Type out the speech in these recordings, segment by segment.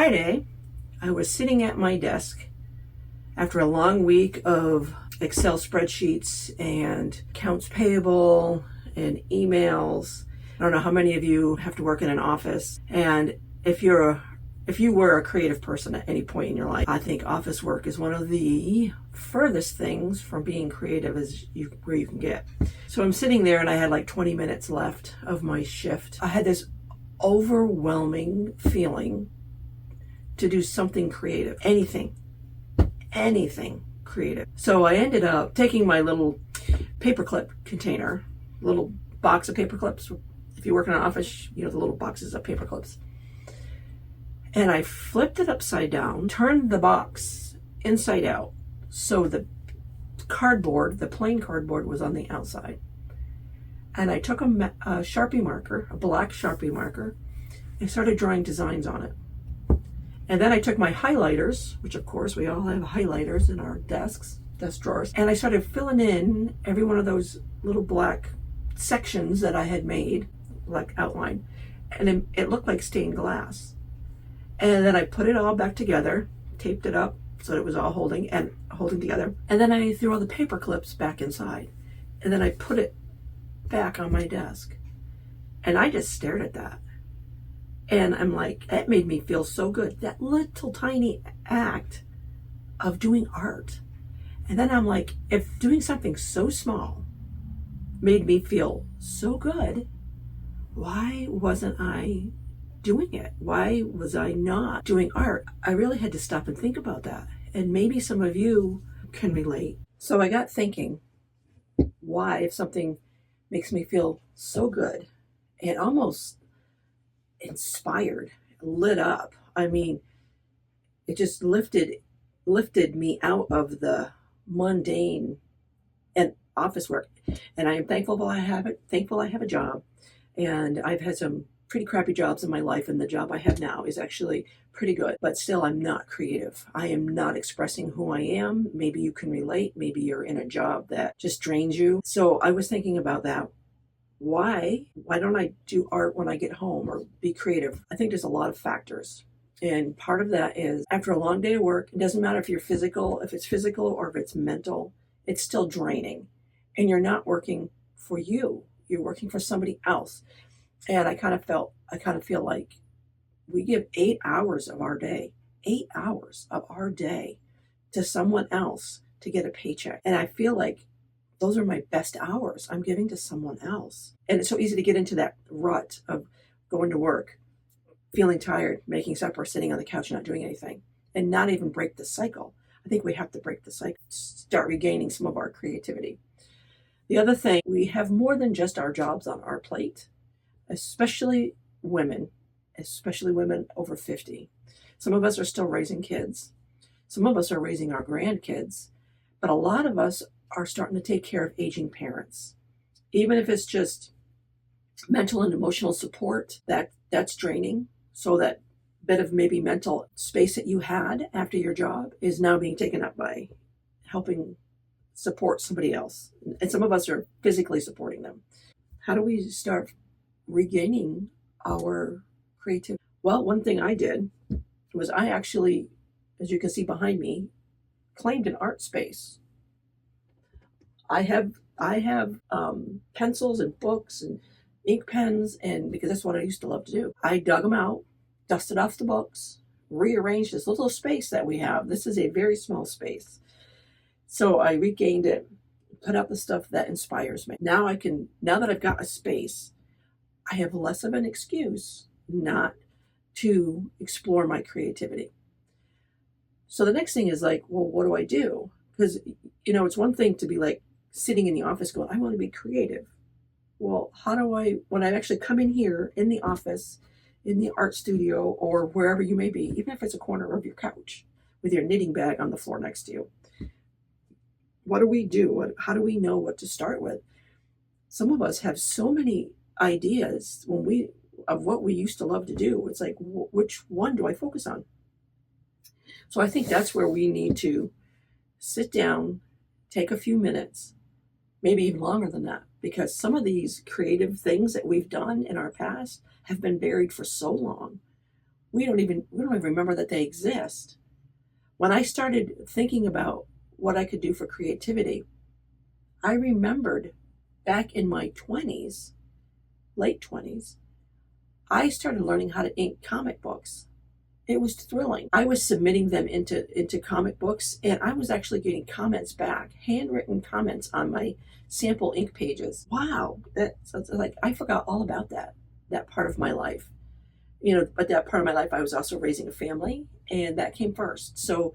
Friday, I was sitting at my desk after a long week of Excel spreadsheets and accounts payable and emails. I don't know how many of you have to work in an office, and if you were a creative person at any point in your life, I think office work is one of the furthest things from being creative where you can get. So I'm sitting there and I had like 20 minutes left of my shift. I had this overwhelming feeling to do something creative, anything creative. So I ended up taking my little paperclip container, little box of paper clips. If you work in an office, you know the little boxes of paper clips. And I flipped it upside down, turned the box inside out. So the cardboard, the plain cardboard, was on the outside. And I took a Sharpie marker, a black Sharpie marker, and started drawing designs on it. And then I took my highlighters, which of course we all have highlighters in our desk drawers, and I started filling in every one of those little black sections that I had made, like outline, and it looked like stained glass. And then I put it all back together, taped it up so that it was all holding together. And then I threw all the paper clips back inside. And then I put it back on my desk. And I just stared at that. And I'm like, it made me feel so good. That little tiny act of doing art. And then I'm like, if doing something so small made me feel so good, why wasn't I doing it? Why was I not doing art? I really had to stop and think about that. And maybe some of you can relate. So I got thinking, why, if something makes me feel so good and almost inspired, lit up, I mean, it just lifted me out of the mundane and office work. And I am thankful I have a job. And I've had some pretty crappy jobs in my life, and the job I have now is actually pretty good, but still I'm not creative. I am not expressing who I am. Maybe you can relate. Maybe you're in a job that just drains you. So I was thinking about that. Why don't I do art when I get home or be creative? I think there's a lot of factors. And part of that is after a long day of work, it doesn't matter if it's physical or if it's mental, it's still draining. And you're not working for you. You're working for somebody else. And I kind of feel like we give 8 hours of our day to someone else to get a paycheck. And I feel like those are my best hours I'm giving to someone else. And it's so easy to get into that rut of going to work, feeling tired, making supper, sitting on the couch, not doing anything, and not even break the cycle. I think we have to break the cycle, start regaining some of our creativity. The other thing, we have more than just our jobs on our plate, especially women over 50. Some of us are still raising kids. Some of us are raising our grandkids, but a lot of us are starting to take care of aging parents. Even if it's just mental and emotional support, that's draining. So that bit of maybe mental space that you had after your job is now being taken up by helping support somebody else. And some of us are physically supporting them. How do we start regaining our creativity? Well, one thing I did was I actually, as you can see behind me, claimed an art space. I have pencils and books and ink pens, and because that's what I used to love to do. I dug them out, dusted off the books, rearranged this little space that we have. This is a very small space. So I regained it, put out the stuff that inspires me. Now that I've got a space, I have less of an excuse not to explore my creativity. So the next thing is like, well, what do I do? Because, it's one thing to be like sitting in the office going, I want to be creative. Well, when I actually come in here in the office, in the art studio, or wherever you may be, even if it's a corner of your couch with your knitting bag on the floor next to you, what do we do? How do we know what to start with? Some of us have so many ideas of what we used to love to do. It's like, which one do I focus on? So I think that's where we need to sit down, take a few minutes, maybe even longer than that, because some of these creative things that we've done in our past have been buried for so long. we don't even remember that they exist. When I started thinking about what I could do for creativity, I remembered back in my 20s, late 20s, I started learning how to ink comic books. It was thrilling. I was submitting them into comic books, and I was actually getting comments back, handwritten comments on my sample ink pages. Wow, that's like, I forgot all about that part of my life. But that part of my life, I was also raising a family, and that came first. So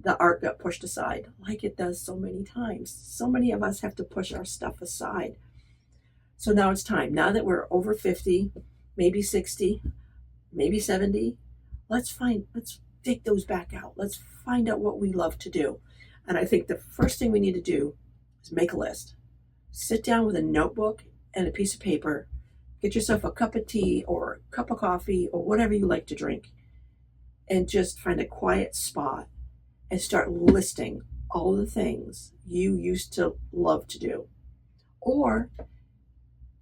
the art got pushed aside, like it does so many times. So many of us have to push our stuff aside. So now it's time. Now that we're over 50, maybe 60, maybe 70, let's dig those back out. Let's find out what we love to do. And I think the first thing we need to do is make a list. Sit down with a notebook and a piece of paper. Get yourself a cup of tea or a cup of coffee or whatever you like to drink, and just find a quiet spot and start listing all the things you used to love to do, or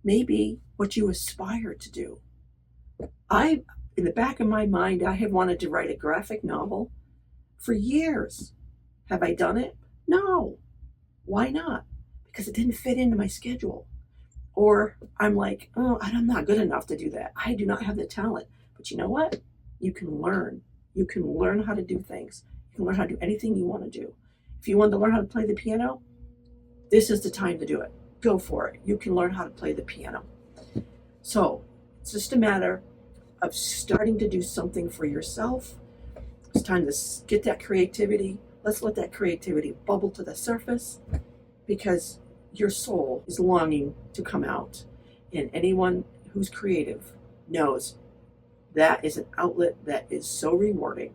maybe what you aspire to do. In the back of my mind, I have wanted to write a graphic novel for years. Have I done it? No. Why not? Because it didn't fit into my schedule. Or I'm like, oh, I'm not good enough to do that. I do not have the talent. But you know what? You can learn. You can learn how to do things. You can learn how to do anything you want to do. If you want to learn how to play the piano, this is the time to do it. Go for it. You can learn how to play the piano. So it's just a matter of starting to do something for yourself. It's time to get that creativity. Let's let that creativity bubble to the surface, because your soul is longing to come out. And anyone who's creative knows that is an outlet that is so rewarding.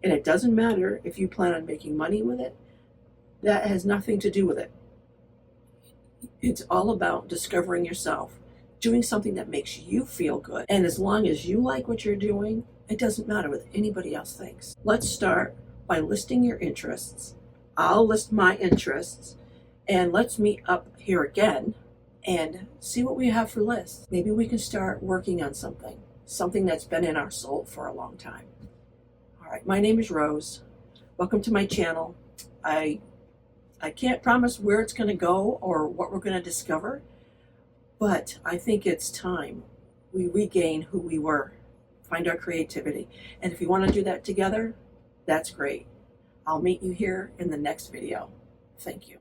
And it doesn't matter if you plan on making money with it. That has nothing to do with it. It's all about discovering yourself, doing something that makes you feel good. And as long as you like what you're doing, it doesn't matter what anybody else thinks. Let's start by listing your interests. I'll list my interests, and let's meet up here again and see what we have for lists. Maybe we can start working on something that's been in our soul for a long time. All right, my name is Rose. Welcome to my channel. I can't promise where it's going to go or what we're going to discover, but I think it's time we regain who we were, find our creativity. And if you want to do that together, that's great. I'll meet you here in the next video. Thank you.